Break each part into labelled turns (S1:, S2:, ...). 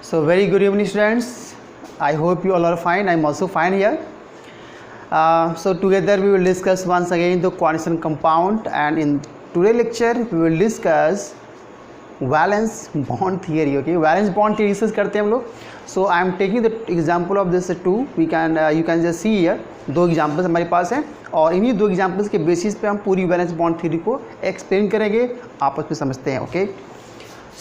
S1: So very good evening students. I hope you all are fine. I am also fine here. So together we will discuss once again the coordination compound, and in today's lecture we will discuss valence bond theory. Okay, valence bond theory discuss करते हैं हम लोग. So I am taking the example of this two. We can you can just see here दो examples हमारे पास हैं और इन्हीं दो एग्जाम्पल्स के बेसिस पे हम पूरी वैलेंस बॉन्ड थ्योरी को एक्सप्लेन करेंगे, आपस में समझते हैं. ओके,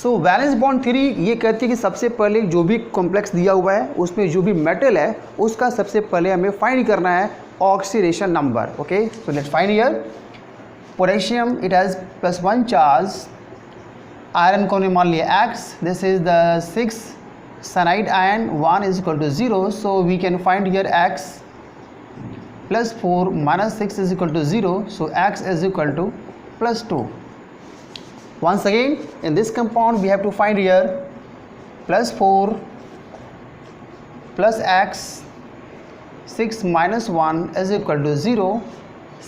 S1: सो वैलेंस बॉन्ड थ्योरी ये कहती है कि सबसे पहले जो भी कॉम्प्लेक्स दिया हुआ है उसमें जो भी मेटल है उसका सबसे पहले हमें फाइंड करना है oxidation number. Okay, so let's find here. Potassium it has +1 charge, iron को हमने मान लिया X, this is the 6 cyanide ion, 1 is equal to 0, so we can find here X +4 - 6 is equal to 0, so X is equal to +2. Once again, in this compound we have to find here +4 plus X, 6 minus 1 is equal to 0.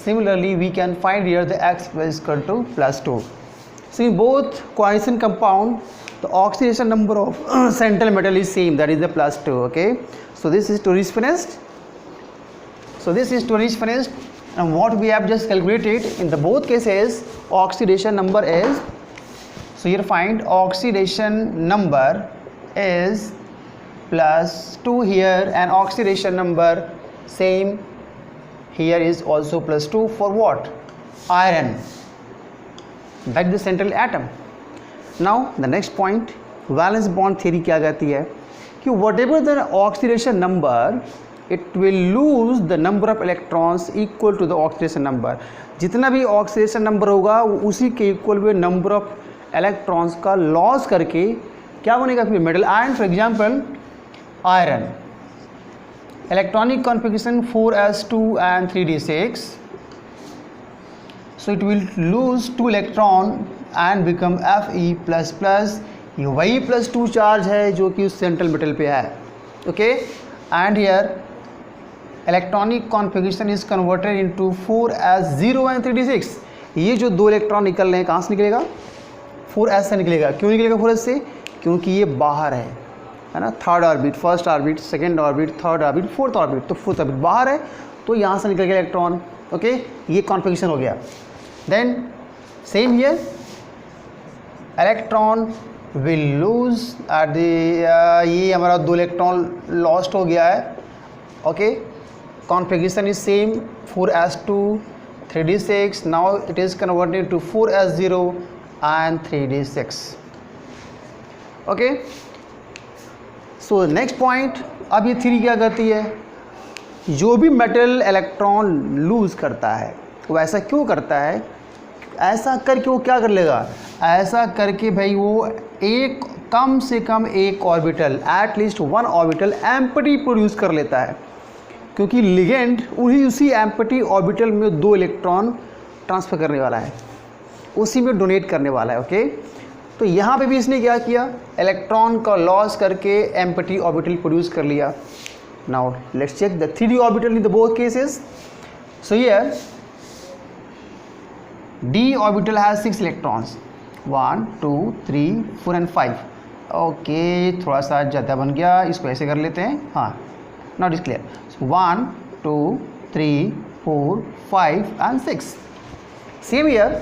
S1: Similarly, we can find here the X is equal to +2. So in both coordination compound, the oxidation number of central metal is same, that is the +2. Okay, so this is story is finished. So this is story is finished, and what we have just calculated in the both cases oxidation number is, so here find oxidation number is +2 here, and oxidation number same here is also +2 for what? Iron, that is the central atom. Now the next point, valence bond theory क्या कहती है कि whatever the oxidation number, it will lose the number of electrons equal to the oxidation number. जितना भी oxidation number होगा उसी के equal में नंबर ऑफ इलेक्ट्रॉन्स का लॉस करके क्या बनेगा फिर metal. Iron for example, iron electronic configuration 4s2 and 3d6, so it will lose 2 electron and become Fe++. ये वही +2 चार्ज है जो कि उस सेंट्रल मेटल पे है. Okay, and here electronic configuration is converted into 4s0 and 3d6. ये जो दो इलेक्ट्रॉन निकल रहे हैं कहाँ से निकलेगा? 4s से निकलेगा. क्यों निकलेगा 4s से? क्योंकि ये बाहर है ना. Third orbit, first orbit, second orbit, third orbit, fourth orbit, तो फोर्थ ऑर्बिट बाहर है तो यहाँ से निकल गया इलेक्ट्रॉन. ओके, ये कॉन्फिगरेशन हो गया. Then same here electron will lose at the, ये हमारा 2 इलेक्ट्रॉन लॉस्ट हो गया है. Okay, configuration is same, 4s2 3d6, now it is converted to 4s0 and 3d6. okay, so next point, अब ये थ्री क्या करती है, जो भी मेटल इलेक्ट्रॉन लूज करता है वो ऐसा क्यों करता है, ऐसा करके वो क्या कर लेगा, ऐसा करके भाई वो एक कम से कम एक orbital, at least 1 orbital empty produce कर लेता है, क्योंकि लिगेंड उसी एम्प्टी ऑर्बिटल में 2 इलेक्ट्रॉन ट्रांसफ़र करने वाला है, उसी में डोनेट करने वाला है. ओके, तो यहाँ पे भी इसने क्या किया, इलेक्ट्रॉन का लॉस करके एम्प्टी ऑर्बिटल प्रोड्यूस कर लिया. Now let's check the 3d orbital in the both cases. So here d orbital has 6 electrons, 1 2 3 4 and 5. Okay, थोड़ा सा ज़्यादा बन गया, इसको ऐसे कर लेते हैं. हाँ, not is clear. 1 2 3 4 5 and 6. Same here,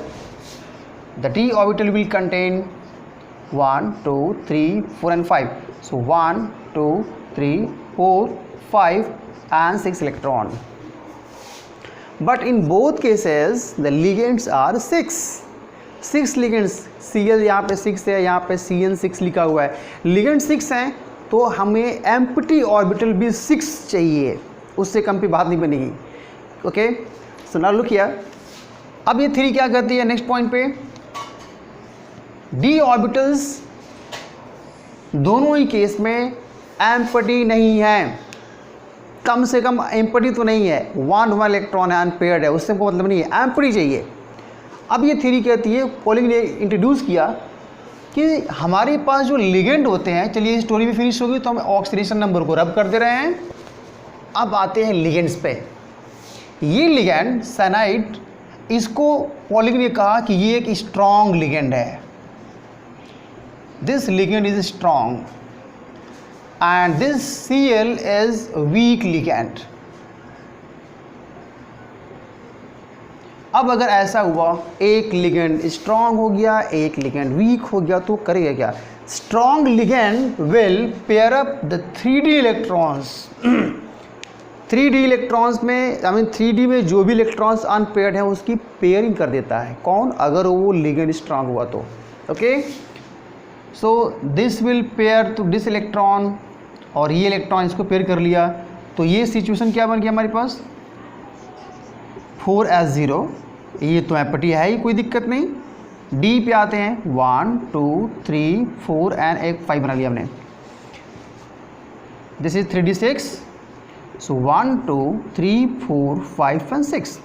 S1: the d orbital will contain 1 2 3 4 and 5. So 1 2 3 4 5 and 6 electron. But in both cases the ligands are 6 ligands. Cl यहाँ पे 6 है, यहाँ पे Cn6 लिखा हुआ है. लिगेंड 6 हैं तो हमें एम्प्टी ऑर्बिटल भी 6 चाहिए, उससे कम की बात नहीं बनेगी. Okay, so now look here. अब ये थ्री क्या करती है नेक्स्ट पॉइंट पे, डी ऑर्बिटल्स दोनों ही केस में एम्प्टी नहीं है, कम से कम एम्प्टी तो नहीं है, 1 इलेक्ट्रॉन है, अनपेयर्ड है, उससे हमको मतलब नहीं है, एम्प्टी चाहिए. अब ये थ्योरी कहती है, पॉलिंग ने इंट्रोड्यूस किया कि हमारे पास जो लिगेंड होते हैं, चलिए स्टोरी भी फिनिश होगी तो हम ऑक्सीडेशन नंबर को रब कर दे रहे हैं. अब आते हैं लिगेंड्स पे. ये लिगेंड साइनाइड, इसको पॉलिंग ने कहा कि ये एक स्ट्रॉन्ग लिगेंड है. This ligand is strong. and this Cl is weak ligand. अब अगर ऐसा हुआ, एक लिगेंड स्ट्रांग हो गया, एक लिगेंड वीक हो गया, तो करेगा क्या? Strong ligand will pair up the 3D electrons. 3D electrons में, आई मीन 3D में जो भी इलेक्ट्रॉन्स अनपेयर्ड हैं उसकी पेयरिंग कर देता है. कौन? अगर वो लिगेंड स्ट्रांग हुआ तो. Okay, so this will pair to this electron, और ये इलेक्ट्रॉन इसको पेयर कर लिया, तो ये सिचुएशन क्या बन गया हमारे पास? 4s0. ये तो एम्प्टी है ही, कोई दिक्कत नहीं. डी पे आते हैं, 1 2 3 4 एंड एक 5 बना लिया हमने. This is 3d6. So 1 2 3 4 5 and 6.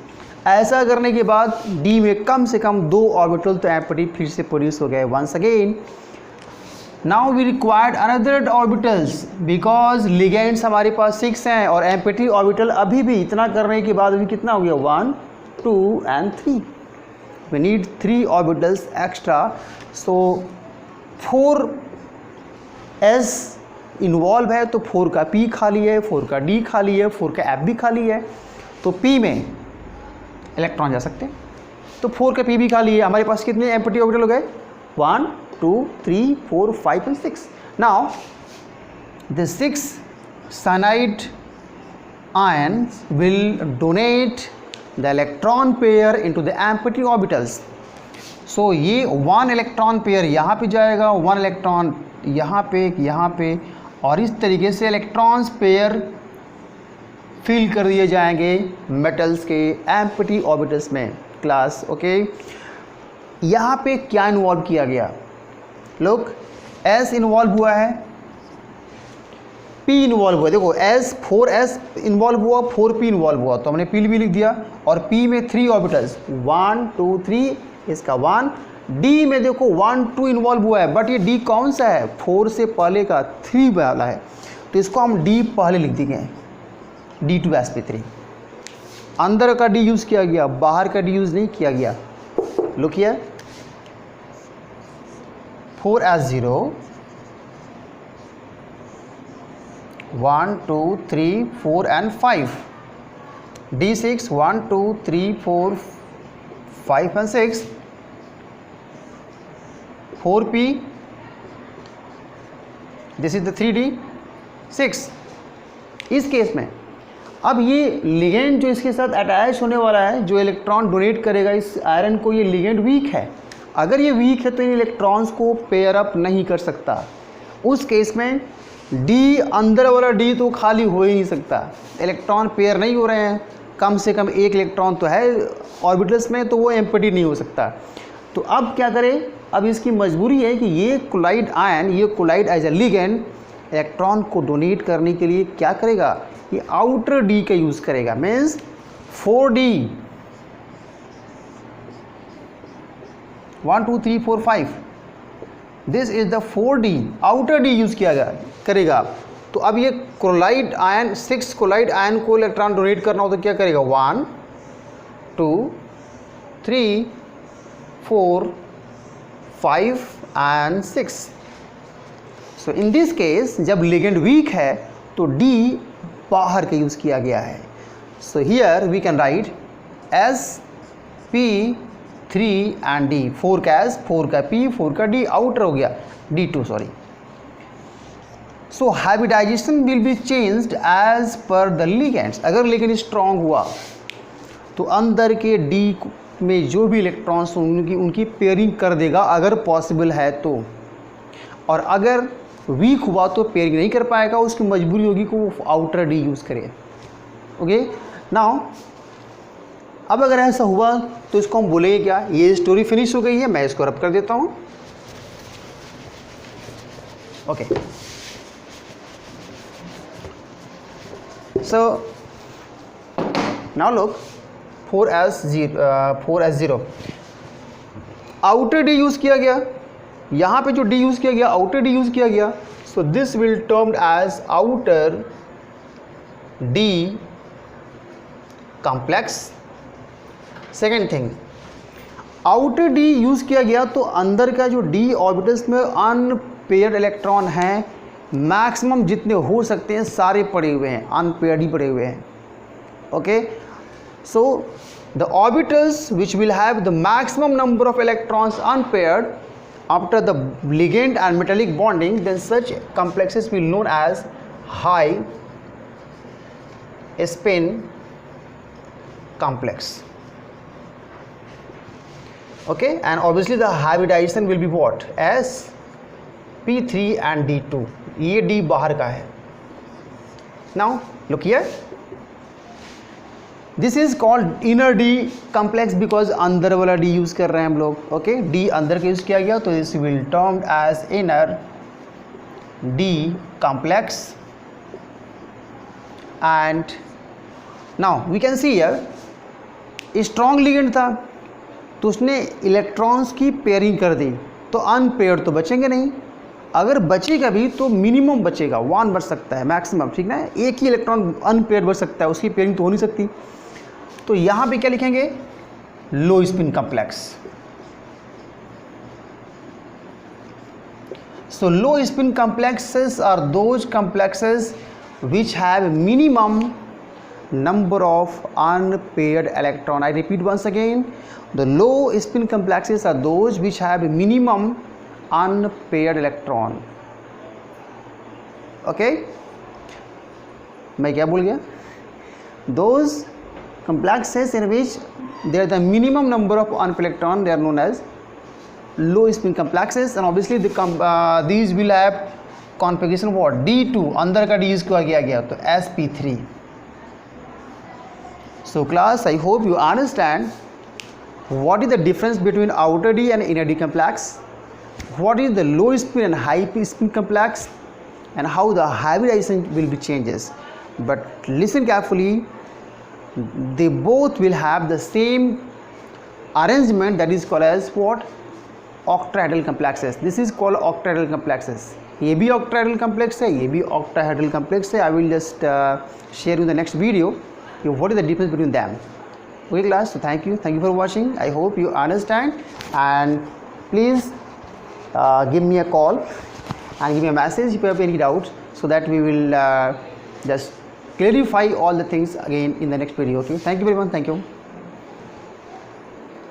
S1: ऐसा करने के बाद डी में कम से कम 2 ऑर्बिटल तो एम्प्टी फिर से प्रोड्यूस हो गए. Once again now we required another orbitals, because ligands हमारे पास 6 हैं और एम्प्टी ऑर्बिटल अभी भी इतना करने के बाद भी कितना हो गया? 1 2 and 3. We need 3 orbitals extra. So 4s involve है तो 4 का p खाली है, 4 का d खाली है, 4 का f भी खाली है, तो p में इलेक्ट्रॉन जा सकते हैं. तो 4 का p भी खाली है. हमारे पास कितने एम्प्टी ऑर्बिटल हो गए? 1 2 3 4 5 and 6. Now the 6 cyanide ions will donate the electron pair into the empty orbitals. So ये 1 इलेक्ट्रॉन पेयर यहाँ पे जाएगा, 1 इलेक्ट्रॉन यहाँ पे, और इस तरीके से इलेक्ट्रॉन्स पेयर फिल कर दिए जाएंगे मेटल्स के एम्प्टी ऑर्बिटल्स में. क्लास ओके, यहाँ पे क्या इन्वॉल्व किया गया? लोग S इन्वॉल्व हुआ है, P इन्वॉल्व हुआ. देखो S 4s इन्वॉल्व हुआ, 4p इन्वॉल्व हुआ, तो हमने P भी लिख दिया. और P में 3 ऑर्बिटल्स, 1 2 3, इसका 1. D में देखो 1 2 इन्वॉल्व हुआ है, बट ये D कौन सा है? 4 से पहले का 3 वाला है, तो इसको हम D पहले लिख देंगे, D2sp3. अंदर का D यूज़ किया गया, बाहर का D यूज़ नहीं किया गया. Look here, 4s0 1 2 3 4 and 5. d6 1 2 3 4 5 and 6. 4p. This is the 3d6. इस केस में अब ये लिगेंड जो इसके साथ अटैच होने वाला है, जो इलेक्ट्रॉन डोनेट करेगा इस आयरन को, ये लिगेंड वीक है. अगर ये वीक है तो इन इलेक्ट्रॉन्स को पेयर अप नहीं कर सकता. उस केस में डी, अंदर वाला डी तो खाली हो ही नहीं सकता. इलेक्ट्रॉन पेयर नहीं हो रहे हैं, कम से कम एक इलेक्ट्रॉन तो है ऑर्बिटल्स में, तो वो एम्प्टी नहीं हो सकता. तो अब क्या करें? अब इसकी मजबूरी है कि ये कोलाइड आयन, ये chloride as a ligand electron को डोनेट करने के लिए क्या करेगा? ये आउटर डी का यूज़ करेगा. Means 4d 1 2 3 4 5. This is the 4d, outer D use किया करेगा. तो अब ये क्लोराइड आयन, 6 क्लोराइड आयन को इलेक्ट्रॉन डोनेट करना हो तो क्या करेगा? 1 2 3 4 5 and 6. So in this case जब लिगेंड वीक है तो डी बाहर का यूज़ किया गया है. So here we can write sp3 and d. 4 का S, 4 का P, 4 का D, आउटर हो गया D2, sorry. So hybridization will be changed as per the ligands. अगर लिगेंड स्ट्रॉन्ग हुआ तो अंदर के D में जो भी इलेक्ट्रॉन्स उनकी पेयरिंग कर देगा अगर पॉसिबल है तो. और अगर वीक हुआ तो पेयरिंग नहीं कर पाएगा, उसकी मजबूरी होगी कि वो आउटर डी यूज़ करे. ओके, नाउ अब अगर ऐसा हुआ तो इसको हम बोलेंगे क्या? ये स्टोरी फिनिश हो गई है, मैं इसको रब कर देता हूँ. Okay, so now look 4s0 outer D use किया गया. यहाँ पे जो डी यूज़ किया गया आउटर डी यूज़ किया गया. So this will termed as outer D complex. Second thing, outer D use किया गया तो अंदर का जो डी ऑर्बिटल्स में अनपेयर्ड इलेक्ट्रॉन हैं मैक्सिमम जितने हो सकते हैं सारे पड़े हुए हैं, अनपेयर्ड ही पड़े हुए हैं. Okay, so the orbitals which will have the maximum number of electrons unpaired after the ligand and metallic bonding, then such complexes will known as high spin complex. Okay, and obviously the hybridization will be what? S P3 and D2. ये D बाहर का है. Now look here. This is called inner D complex because अंदर वाला D use कर रहे हैं हम लोग. ओके, डी अंदर का यूज़ किया गया तो this will termed as inner D complex. And now we can see here strong ligand था तो उसने इलेक्ट्रॉन्स की पेयरिंग कर दी, तो अनपेयर्ड तो बचेंगे नहीं. अगर बचेगा भी तो मिनिमम बचेगा, 1 बच सकता है मैक्सिमम. ठीक ना, एक ही इलेक्ट्रॉन अनपेयर्ड बच सकता है, उसकी पेयरिंग तो हो नहीं सकती. तो यहाँ पे क्या लिखेंगे? लो spin complex. So low spin complexes are those complexes which have minimum number of unpaired electron. I repeat once again, the low spin complexes are those which have minimum unpaired electron. Okay, मैं क्या बोल गया? Those complexes in which there are the minimum number of unpaired electron, they are known as low spin complexes. And obviously these will have configuration what? D2. अंदर का D इसको आगे आ गया तो sp3. So class, I hope you understand what is the difference between outer D and inner D complex, what is the low spin and high spin complex, and how the hybridization will be changes. But listen carefully, they both will have the same arrangement, that is called as what? Octahedral complexes. This is called octahedral complexes. ये भी octahedral complex है, ये भी octahedral complex है. I will just share in the next video what is the difference between them. Okay class, so thank you for watching. I hope you understand, and please give me a call and give me a message if you have any doubts, so that we will just clarify all the things again in the next video. Okay, thank you very much. Thank you.